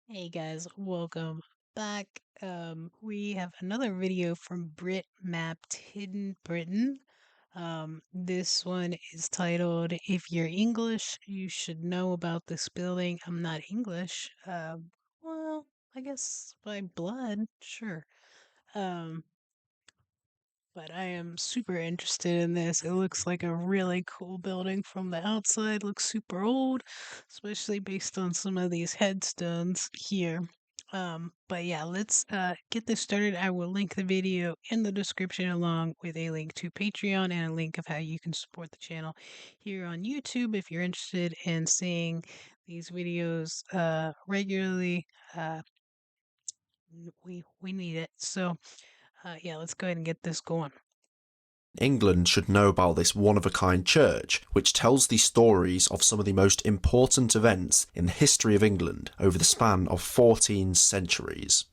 Hey guys, welcome back. We have another video from Brit Mapped Hidden Britain. This one is titled "If You're English, You Should Know About This Building." I'm not English. Well, I guess by blood, sure. Um, but I am super interested in this. It looks like a really cool building from the outside. Looks super old, especially based on some of these headstones here. But yeah, let's get this started. I will link the video in the description along with a link to Patreon and a link of how you can support the channel here on YouTube if you're interested in seeing these videos regularly. We need it. So yeah, let's go ahead and get this going. England should know about this one-of-a-kind church, which tells the stories of some of the most important events in the history of England over the span of 14 centuries.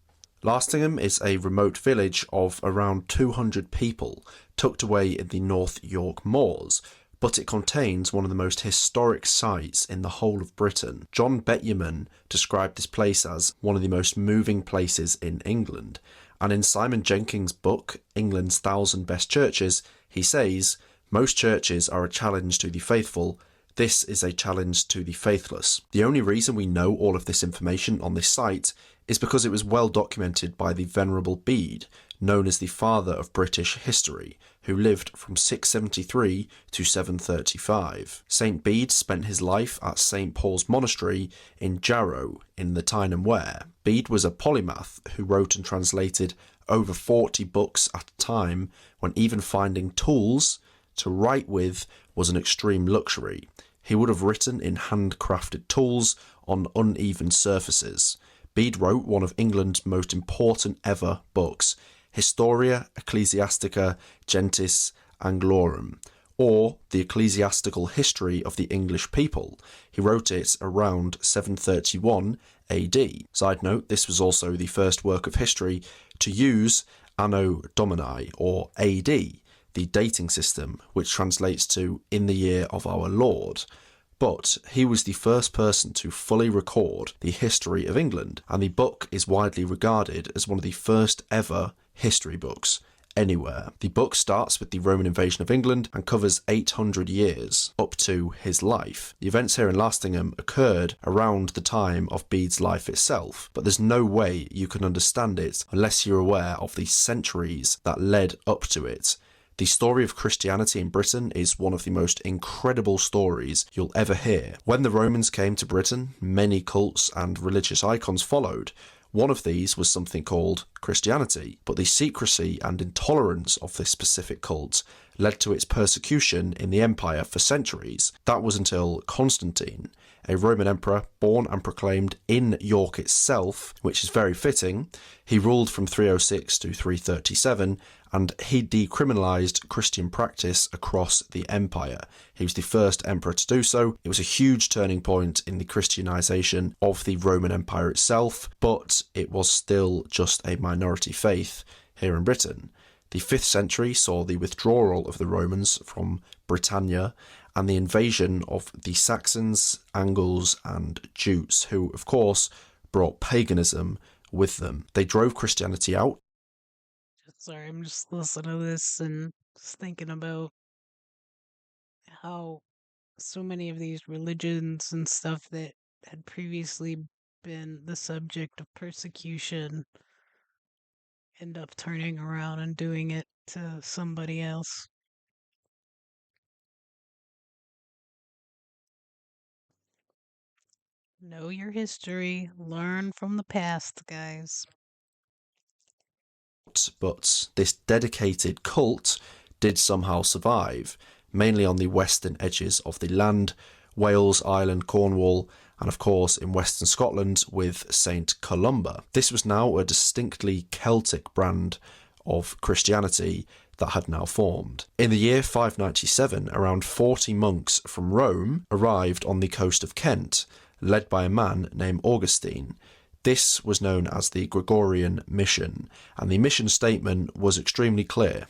Lastingham is a remote village of around 200 people, tucked away in the North York moors, but it contains one of the most historic sites in the whole of Britain. John Betjeman described this place as one of the most moving places in England, and in Simon Jenkins' book, England's 1,000 Best Churches, he says, "Most churches are a challenge to the faithful. This is a challenge to the faithless." The only reason we know all of this information on this site is because it was well documented by the Venerable Bede, known as the father of British history, who lived from 673 to 735. St Bede spent his life at St Paul's Monastery in Jarrow in the Tyne and Wear. Bede was a polymath who wrote and translated over 40 books at a time, when even finding tools to write with was an extreme luxury. He would have written in handcrafted tools on uneven surfaces. Bede wrote one of England's most important ever books, Historia Ecclesiastica Gentis Anglorum, or the Ecclesiastical History of the English People. He wrote it around 731 AD. Side note, this was also the first work of history to use Anno Domini, or AD, the dating system, which translates to "in the year of our Lord." But he was the first person to fully record the history of England, and the book is widely regarded as one of the first ever history books anywhere. The book starts with the Roman invasion of England and covers 800 years, up to his life. The events here in Lastingham occurred around the time of Bede's life itself, but there's no way you can understand it unless you're aware of the centuries that led up to it. The story of Christianity in Britain is one of the most incredible stories you'll ever hear. When the Romans came to Britain, many cults and religious icons followed. One of these was something called Christianity, but the secrecy and intolerance of this specific cult led to its persecution in the empire for centuries. That was until Constantine, a Roman emperor born and proclaimed in York itself, which is very fitting. He ruled from 306 to 337, and he decriminalised Christian practice across the empire. He was the first emperor to do so. It was a huge turning point in the Christianisation of the Roman Empire itself, but it was still just a minority faith here in Britain. The 5th century saw the withdrawal of the Romans from Britannia and the invasion of the Saxons, Angles, and Jutes, who, of course, brought paganism with them. They drove Christianity out. Sorry, I'm just listening to this and just thinking about how so many of these religions and stuff that had previously been the subject of persecution end up turning around and doing it to somebody else. Know your history, learn from the past, guys. But this dedicated cult did somehow survive, mainly on the western edges of the land, Wales, Ireland, Cornwall, and of course in western Scotland with St Columba. This was now a distinctly Celtic brand of Christianity that had now formed. In the year 597, around 40 monks from Rome arrived on the coast of Kent, led by a man named Augustine. This was known as the Gregorian Mission, and the mission statement was extremely clear.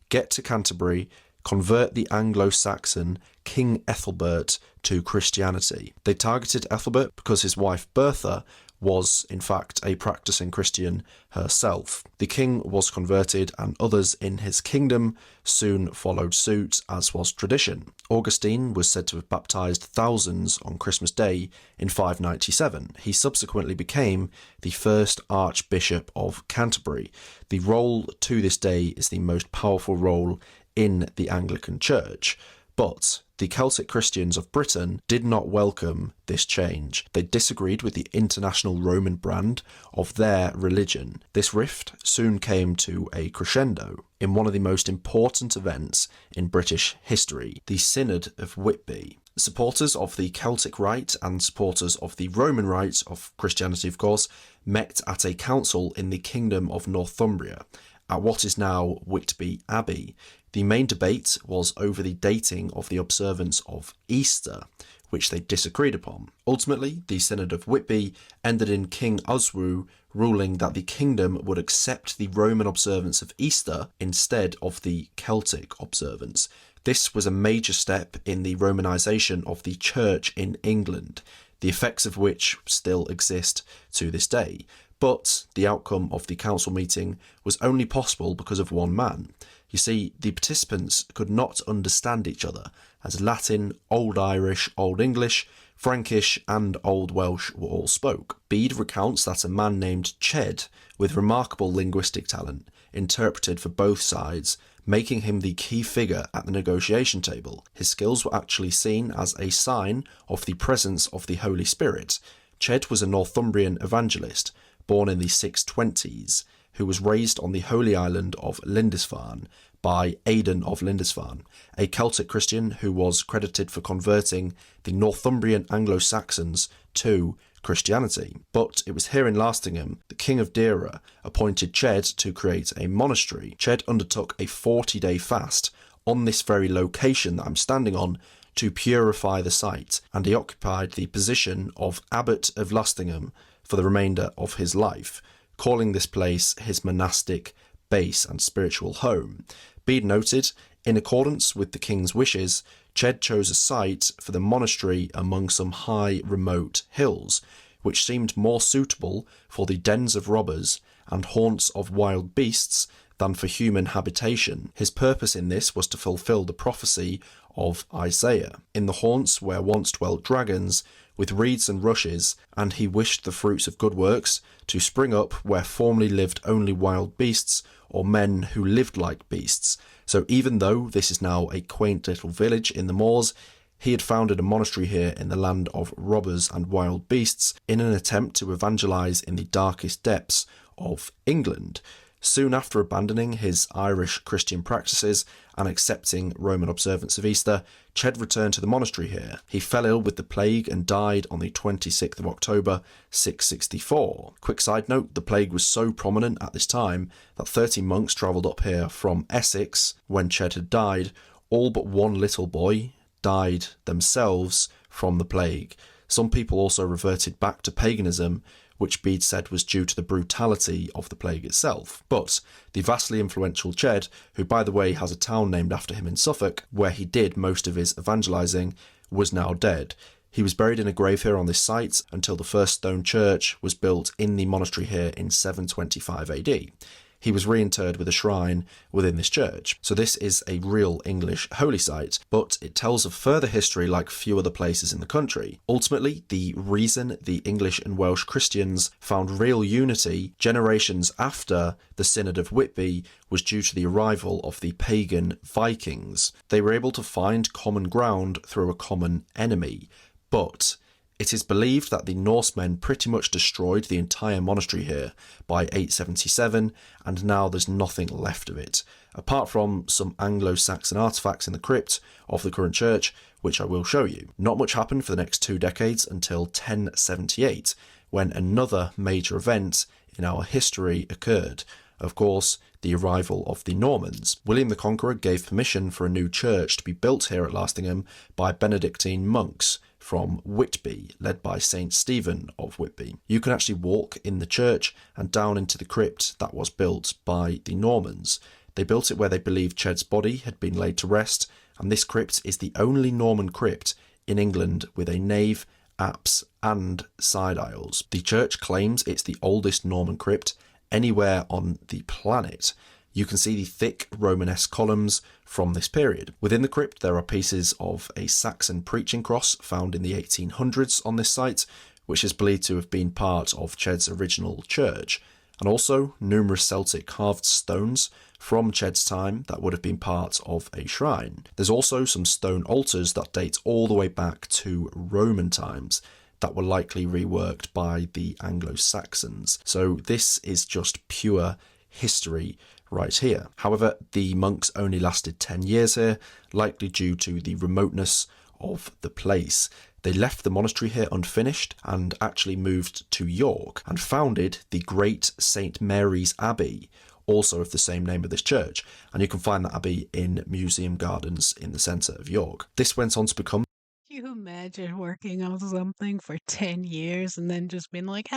Get to Canterbury, convert the Anglo-Saxon King Ethelbert to Christianity. They targeted Ethelbert because his wife Bertha was in fact a practicing Christian herself. The king was converted and others in his kingdom soon followed suit, as was tradition. Augustine was said to have baptised thousands on Christmas Day in 597. He subsequently became the first Archbishop of Canterbury. The role to this day is the most powerful role in the Anglican Church. But the Celtic Christians of Britain did not welcome this change. They disagreed with the international Roman brand of their religion. This rift soon came to a crescendo in one of the most important events in British history, the Synod of Whitby. Supporters of the Celtic Rite and supporters of the Roman Rite of Christianity, of course, met at a council in the Kingdom of Northumbria at what is now Whitby Abbey. The main debate was over the dating of the observance of Easter, which they disagreed upon. Ultimately, the Synod of Whitby ended in King Oswu ruling that the kingdom would accept the Roman observance of Easter instead of the Celtic observance. This was a major step in the Romanisation of the Church in England, the effects of which still exist to this day. But the outcome of the council meeting was only possible because of one man. You see, the participants could not understand each other, as Latin, Old Irish, Old English, Frankish and Old Welsh were all spoke. Bede recounts that a man named Ched, with remarkable linguistic talent, interpreted for both sides, making him the key figure at the negotiation table. His skills were actually seen as a sign of the presence of the Holy Spirit. Ched was a Northumbrian evangelist, born in the 620s, who was raised on the holy island of Lindisfarne by Aidan of Lindisfarne, a Celtic Christian who was credited for converting the Northumbrian Anglo-Saxons to Christianity. But it was here in Lastingham, the King of Deira appointed Ched to create a monastery. Ched undertook a 40-day fast on this very location that I'm standing on to purify the site, and he occupied the position of Abbot of Lastingham for the remainder of his life, calling this place his monastic base and spiritual home. Bede noted, in accordance with the king's wishes, Ched chose a site for the monastery among some high, remote hills, which seemed more suitable for the dens of robbers and haunts of wild beasts than for human habitation. His purpose in this was to fulfill the prophecy of Isaiah. In the haunts where once dwelt dragons, with reeds and rushes, and he wished the fruits of good works to spring up where formerly lived only wild beasts, or men who lived like beasts. So even though this is now a quaint little village in the moors, he had founded a monastery here in the land of robbers and wild beasts in an attempt to evangelise in the darkest depths of England. Soon after abandoning his Irish Christian practices and accepting Roman observance of Easter, Ched returned to the monastery here. He fell ill with the plague and died on the 26th of October, 664. Quick side note, the plague was so prominent at this time that 30 monks travelled up here from Essex when Ched had died. All but one little boy died themselves from the plague. Some people also reverted back to paganism, which Bede said was due to the brutality of the plague itself. But the vastly influential Ched, who by the way has a town named after him in Suffolk, where he did most of his evangelising, was now dead. He was buried in a grave here on this site until the first stone church was built in the monastery here in 725 AD. He was reinterred with a shrine within this church. So this is a real English holy site, but it tells of further history like few other places in the country. Ultimately, the reason the English and Welsh Christians found real unity generations after the Synod of Whitby was due to the arrival of the pagan Vikings. They were able to find common ground through a common enemy, but it is believed that the Norsemen pretty much destroyed the entire monastery here by 877, and now there's nothing left of it, apart from some Anglo-Saxon artefacts in the crypt of the current church, which I will show you. Not much happened for the next 2 decades until 1078, when another major event in our history occurred. Of course, the arrival of the Normans. William the Conqueror gave permission for a new church to be built here at Lastingham by Benedictine monks from Whitby, led by St. Stephen of Whitby. You can actually walk in the church and down into the crypt that was built by the Normans. They built it where they believed Ched's body had been laid to rest, and this crypt is the only Norman crypt in England with a nave apse and side aisles. The church claims it's the oldest Norman crypt anywhere on the planet. You can see the thick Romanesque columns from this period. Within the crypt, there are pieces of a Saxon preaching cross found in the 1800s on this site, which is believed to have been part of Ched's original church, and also numerous Celtic carved stones from Ched's time that would have been part of a shrine. There's also some stone altars that date all the way back to Roman times that were likely reworked by the Anglo-Saxons. So this is just pure history right here. However, the monks only lasted 10 years here, likely due to the remoteness of the place. They left the monastery here unfinished and actually moved to York and founded the Great St. Mary's Abbey, also of the same name of this church, and you can find that abbey in Museum Gardens in the centre of York. This went on to become... Can you imagine working on something for 10 years and then just being like,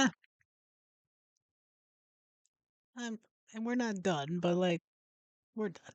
and we're not done, but like, we're done.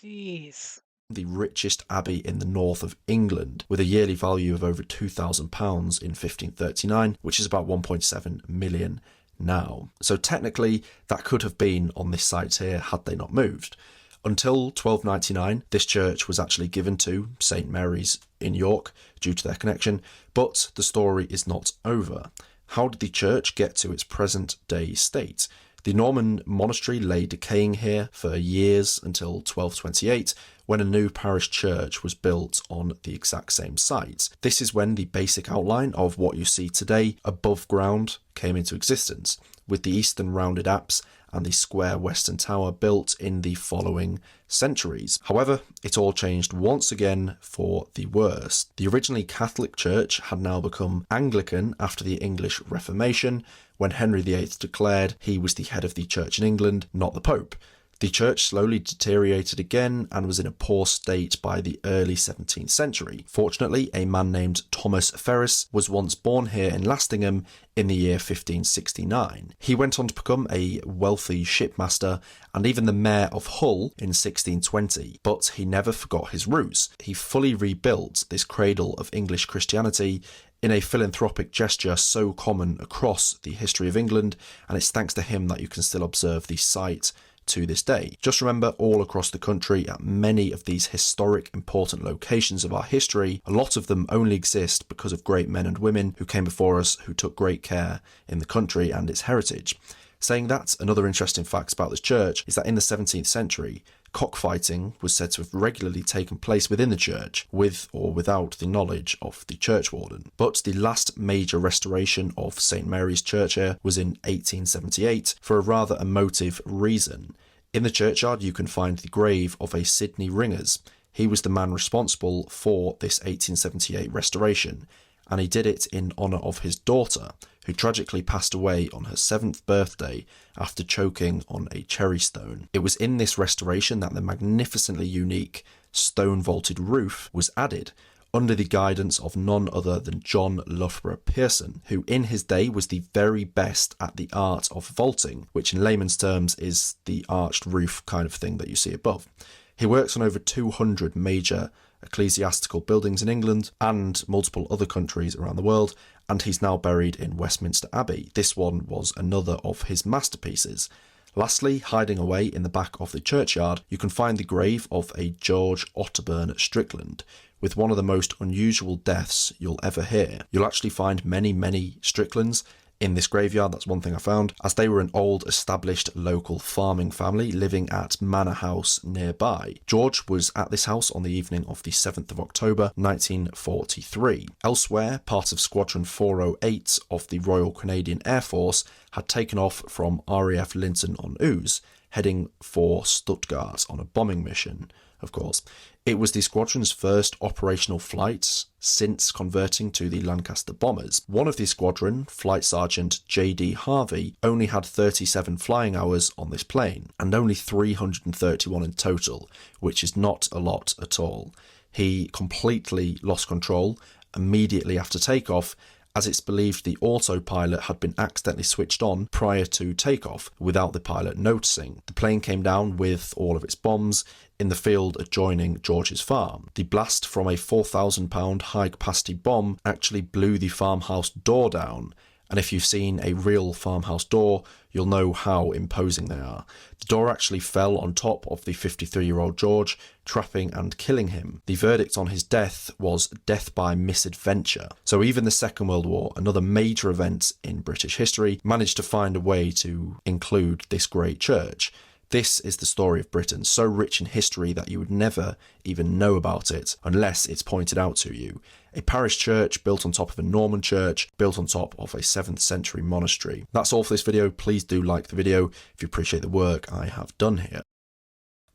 Jeez. the richest abbey in the north of England, with a yearly value of over £2,000 in 1539, which is about 1.7 million now. So technically, that could have been on this site here had they not moved. Until 1299, this church was actually given to St. Mary's in York due to their connection, but the story is not over. How did the church get to its present day state? The Norman monastery lay decaying here for years until 1228, when a new parish church was built on the exact same site. This is when the basic outline of what you see today above ground came into existence, with the eastern rounded apse and the square western tower built in the following centuries. However, it all changed once again for the worse. The originally Catholic Church had now become Anglican after the English Reformation, when Henry VIII declared he was the head of the Church in England, not the Pope. The church slowly deteriorated again and was in a poor state by the early 17th century. Fortunately, a man named Thomas Ferris was once born here in Lastingham in the year 1569. He went on to become a wealthy shipmaster and even the mayor of Hull in 1620, but he never forgot his roots. He fully rebuilt this cradle of English Christianity in a philanthropic gesture so common across the history of England, and it's thanks to him that you can still observe the site to this day. Just remember, all across the country, at many of these historic important locations of our history, a lot of them only exist because of great men and women who came before us, who took great care in the country and its heritage. Saying that, another interesting fact about this church is that in the 17th century, cockfighting was said to have regularly taken place within the church, with or without the knowledge of the churchwarden. But the last major restoration of St. Mary's Church here was in 1878 for a rather emotive reason. In the churchyard you can find the grave of a Sidney Ringers. He was the man responsible for this 1878 restoration, and he did it in honour of his daughter, who tragically passed away on her 7th birthday after choking on a cherry stone. It was in this restoration that the magnificently unique stone-vaulted roof was added, under the guidance of none other than John Loughborough Pearson, who in his day was the very best at the art of vaulting, which in layman's terms is the arched roof kind of thing that you see above. He works on over 200 major ecclesiastical buildings in England and multiple other countries around the world, and he's now buried in Westminster Abbey. This one was another of his masterpieces. Lastly, hiding away in the back of the churchyard, you can find the grave of a George Otterburn Strickland, with one of the most unusual deaths you'll ever hear. You'll actually find many Stricklands in this graveyard. That's one thing I found, as they were an old established local farming family living at Manor House nearby. George was at this house on the evening of the 7th of October 1943. Elsewhere, part of Squadron 408 of the Royal Canadian Air Force had taken off from RAF Linton on Ouse, heading for Stuttgart on a bombing mission, of course. It was the squadron's first operational flights since converting to the Lancaster bombers. One of the squadron, Flight Sergeant J.D. Harvey, only had 37 flying hours on this plane, and only 331 in total, which is not a lot at all. He completely lost control immediately after takeoff, as it's believed the autopilot had been accidentally switched on prior to takeoff without the pilot noticing. The plane came down with all of its bombs in the field adjoining George's farm. The blast from a 4,000-pound high-capacity bomb actually blew the farmhouse door down, and if you've seen a real farmhouse door, you'll know how imposing they are. The door actually fell on top of the 53-year-old George, trapping and killing him. The verdict on his death was death by misadventure. So even the Second World War, another major event in British history, managed to find a way to include this great church. This is the story of Britain, so rich in history that you would never even know about it unless it's pointed out to you. A parish church built on top of a Norman church, built on top of a 7th century monastery. That's all for this video. Please do like the video if you appreciate the work I have done here.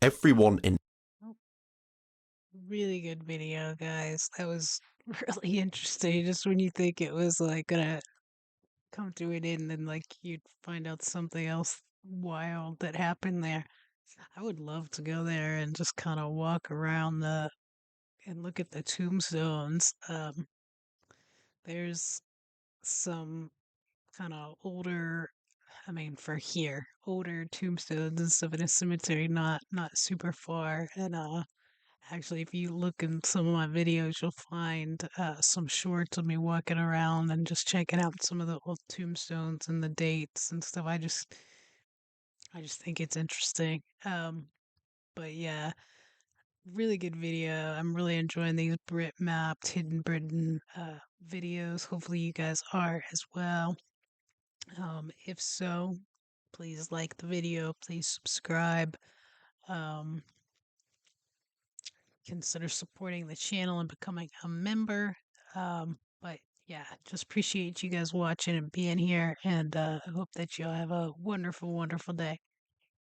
Everyone in... Oh, really good video, guys. That was really interesting. Just when you think it was like gonna come to an end, and like you'd find out something else wild that happened there. I would love to go there and just kind of walk around the and look at the tombstones. There's some kind of older, I mean, for here, older tombstones and stuff in a cemetery, not super far. And actually, if you look in some of my videos, you'll find some shorts of me walking around and just checking out some of the old tombstones and the dates and stuff. I just think it's interesting. But yeah, really good video. I'm really enjoying these Brit mapped Hidden Britain videos. Hopefully you guys are as well. If so, please like the video, please subscribe. Um, Consider supporting the channel and becoming a member. But yeah, just appreciate you guys watching and being here, and I hope that you all have a wonderful, wonderful day.